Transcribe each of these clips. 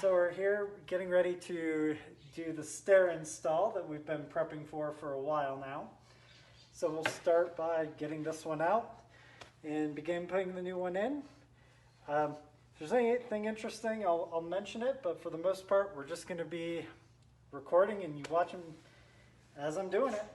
So we're here getting ready to do the stair install that we've been prepping for a while now. So we'll start by getting this one out and begin putting the new one in. If there's anything interesting, I'll mention it, but for the most part, we're just going to be recording and you watching as I'm doing it.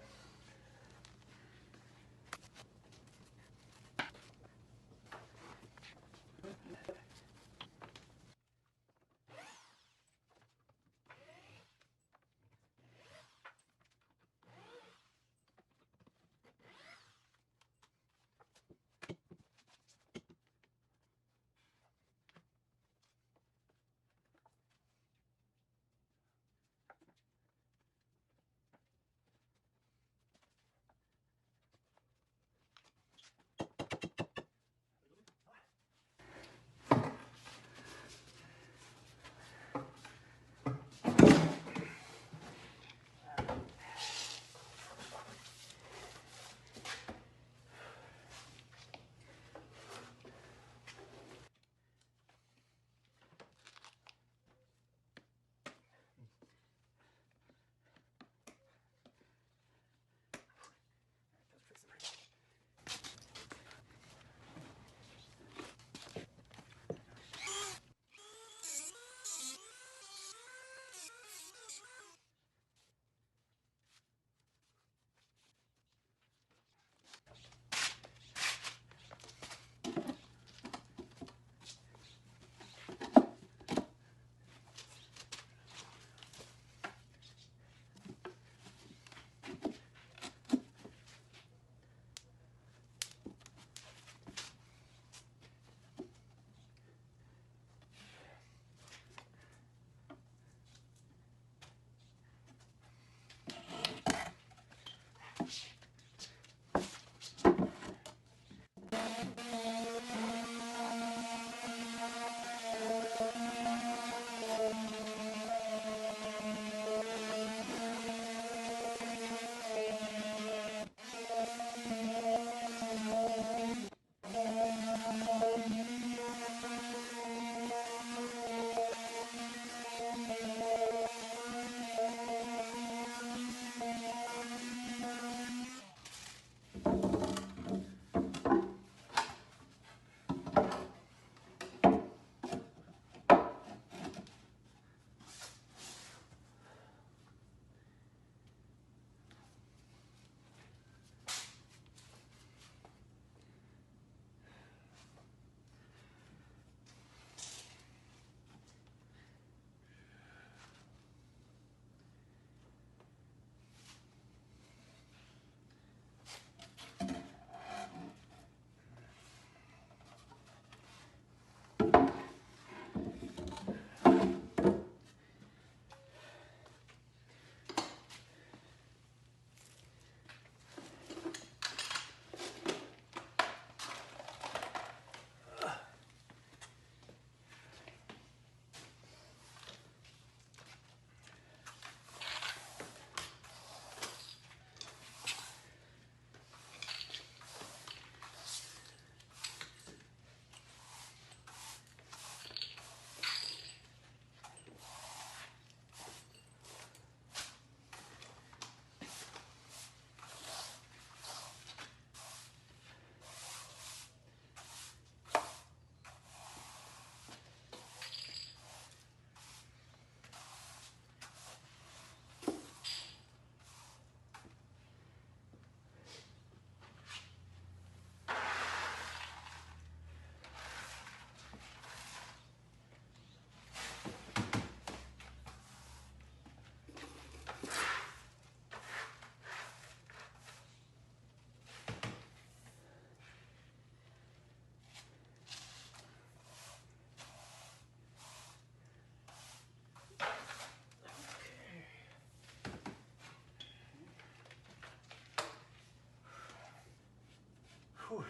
Whew.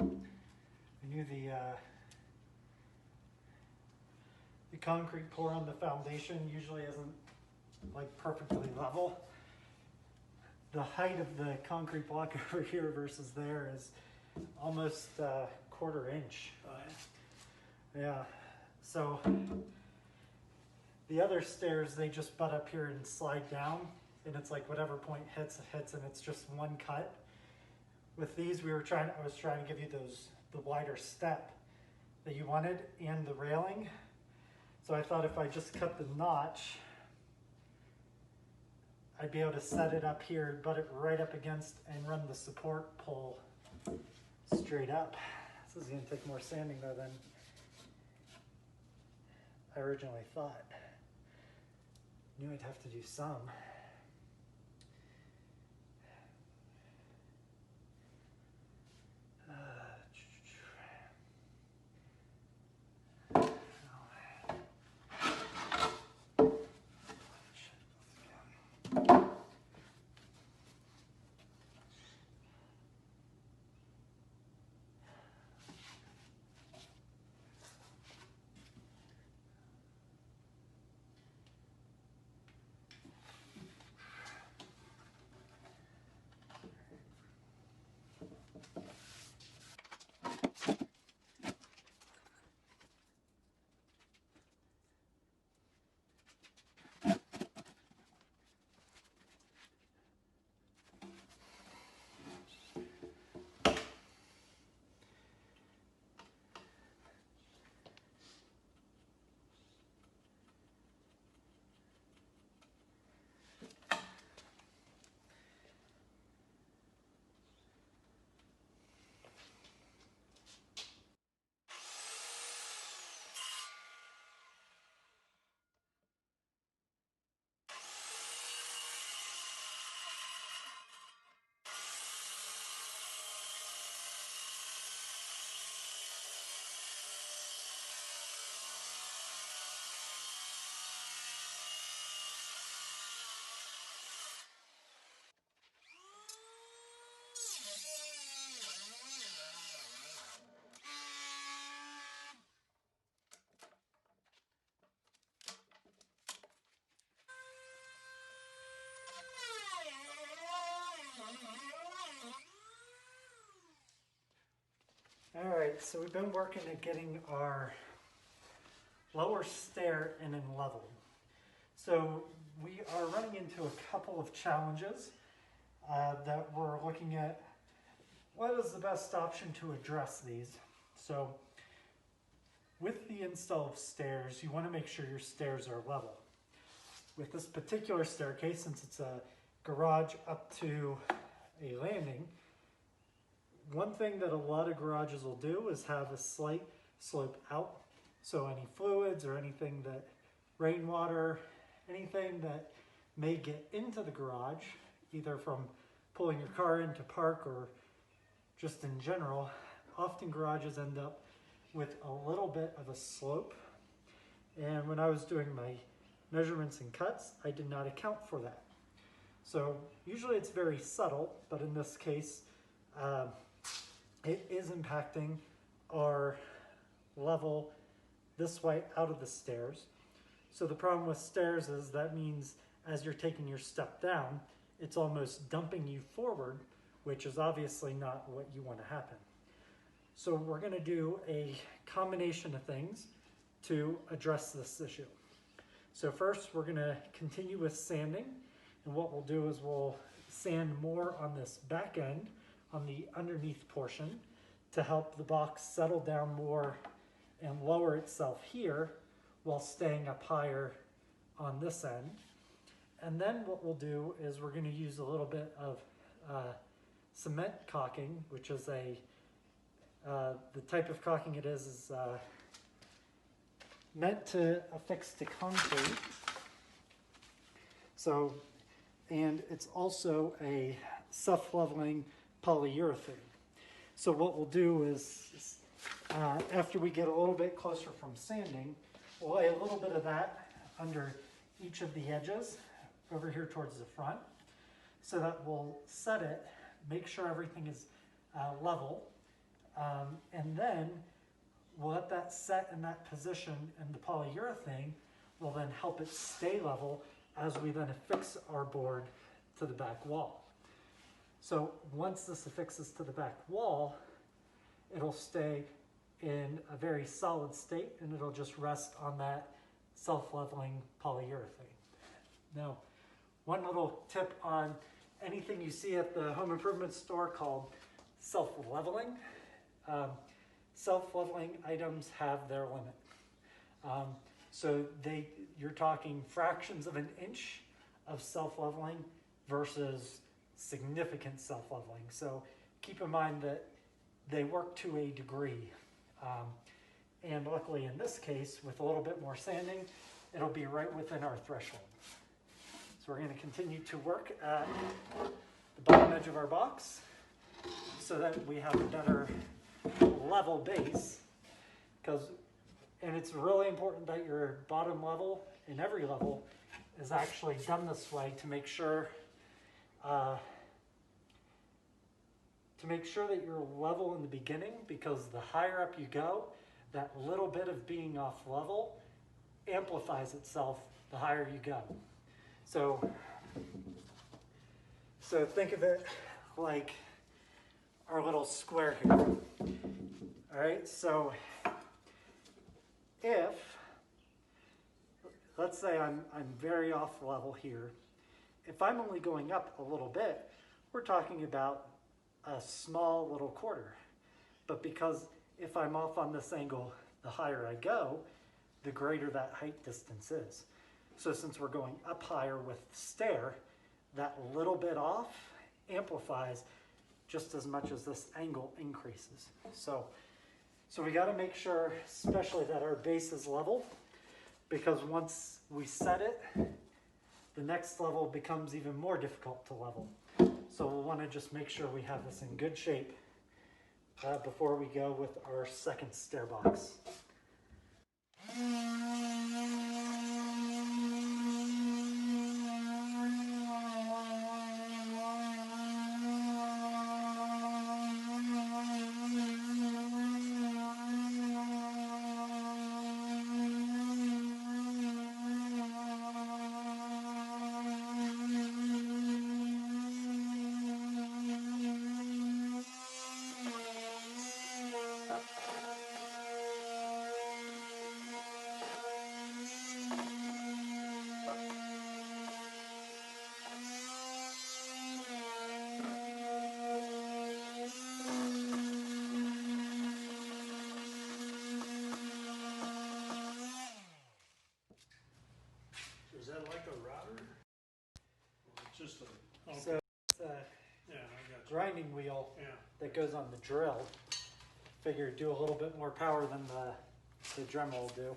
I knew the concrete pour on the foundation usually isn't like perfectly level. The height of the concrete block over here versus there is almost a quarter inch. Yeah, So the other stairs, they just butt up here and slide down, and it's like whatever point hits, and it's just one cut. With these, I was trying to give you the wider step that you wanted and the railing. So I thought if I just cut the notch, I'd be able to set it up here, butt it right up against, and run the support pole straight up. This is going to take more sanding though than I originally thought. Knew I'd have to do some. All right, so we've been working at getting our lower stair in and leveled. So we are running into a couple of challenges that we're looking at. What is the best option to address these? So with the install of stairs, you want to make sure your stairs are level. With this particular staircase, since it's a garage up to a landing, one thing that a lot of garages will do is have a slight slope out. So any fluids or anything that, rainwater, anything that may get into the garage, either from pulling your car in to park or just in general, often garages end up with a little bit of a slope. And when I was doing my measurements and cuts, I did not account for that. So usually it's very subtle, but in this case, it is impacting our level this way out of the stairs. So the problem with stairs is that means as you're taking your step down, it's almost dumping you forward, which is obviously not what you want to happen. So we're going to do a combination of things to address this issue. So first we're going to continue with sanding, and what we'll do is we'll sand more on this back end, on the underneath portion, to help the box settle down more and lower itself here while staying up higher on this end. And then what we'll do is we're going to use a little bit of cement caulking, which is the type of caulking it is meant to affix to concrete. So, and it's also a self-leveling polyurethane. So what we'll do is, after we get a little bit closer from sanding, we'll lay a little bit of that under each of the edges over here towards the front, so that we'll set it, make sure everything is level, and then we'll let that set in that position, and the polyurethane will then help it stay level as we then affix our board to the back wall. So once this affixes to the back wall, it'll stay in a very solid state, and it'll just rest on that self-leveling polyurethane. Now, one little tip on anything you see at the home improvement store called self-leveling. Self-leveling items have their limit. So you're talking fractions of an inch of self-leveling versus significant self-leveling. So keep in mind that they work to a degree. And luckily in this case, with a little bit more sanding, it'll be right within our threshold. So we're going to continue to work at the bottom edge of our box so that we have a better level base. And it's really important that your bottom level in every level is actually done this way to make sure that you're level in the beginning, because the higher up you go, that little bit of being off level amplifies itself the higher you go. So think of it like our little square here. All right, so let's say I'm very off level here. If I'm only going up a little bit, we're talking about a small little quarter. But because if I'm off on this angle, the higher I go, the greater that height distance is. So since we're going up higher with the stair, that little bit off amplifies just as much as this angle increases. So we got to make sure, especially that our base is level, because once we set it, the next level becomes even more difficult to level. So we'll want to just make sure we have this in good shape before we go with our second stair box. Is that like a router? It's just a, okay. So it's a Yeah, I got you. grinding wheel Yeah. that goes on the drill. Figure do a little bit more power than the Dremel will do.